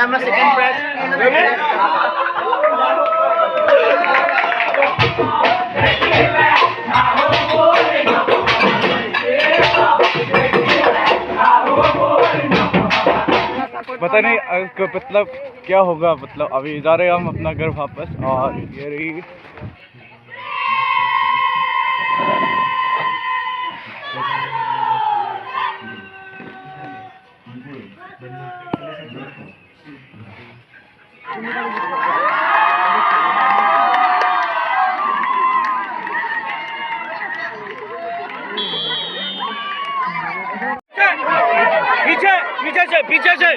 আমরা second prize पता नहीं मतलब क्या होगा। मतलब अभी जा रहे हैं हम अपना घर वापस और ये रही पीछे से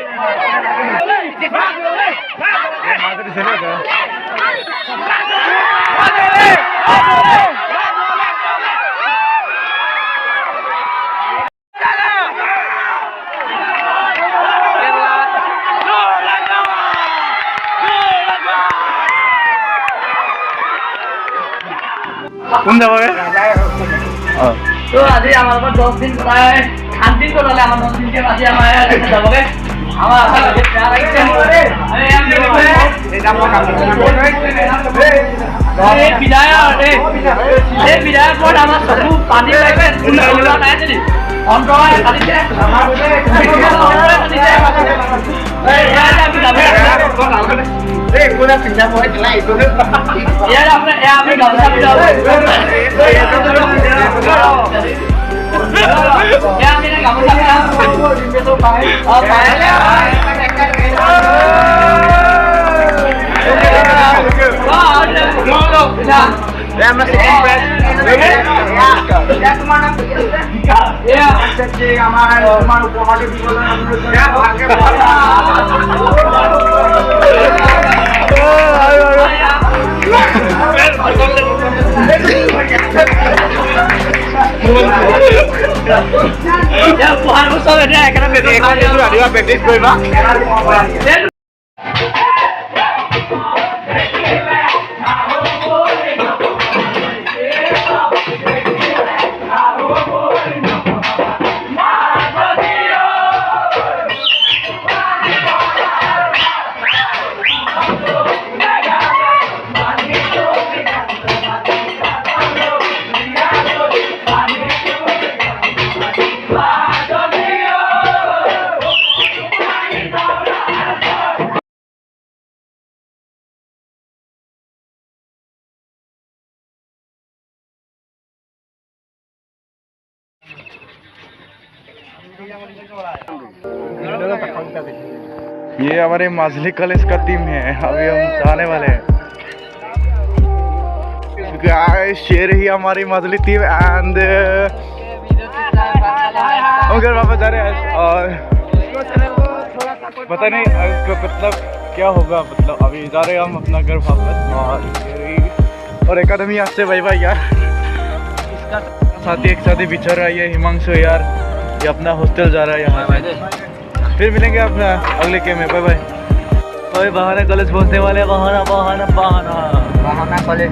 কোন যাবে তো আজি আমার 10 দিন প্রায় 8 দিন তো হলে আমার 10 দিন কে আজি আমার যাবগে আমার বিদায় পর আমার সবু পানি লাগবে নাই যদি অন্তরায় কাটিছে পুরা পিঠা পড়ে চলাই তো यार आपने আমি গামছা পিটাবো Ya mira গামছা পিটাবো দিবে তো পায় পায়লে আমরা সেকেন্ড প্রাইজ তোমার নাম কি আমার তোমার উপহার দিব Ya উপহার বসে এটা এখানে প্র্যাকটিস কৰিবা ये हमारे माजली कॉलेज का टीम है। अभी हम जाने वाले हैं। शेर ही हमारी माजली टीम एंड हम घर वापस जा रहे हैं और पता नहीं मतलब क्या होगा। मतलब अभी जा रहे हैं हम अपना घर वापस और एकेडमी आज से भाई भाई यार साथी एक साथी बिछड़ रहा है। ये हिमांशु यार ये अपना हॉस्टल जा रहा है यहाँ। फिर मिलेंगे अपना अगले के में। Bye bye. बहाना कॉलेज पहुँचने वाले। बहाना कॉलेज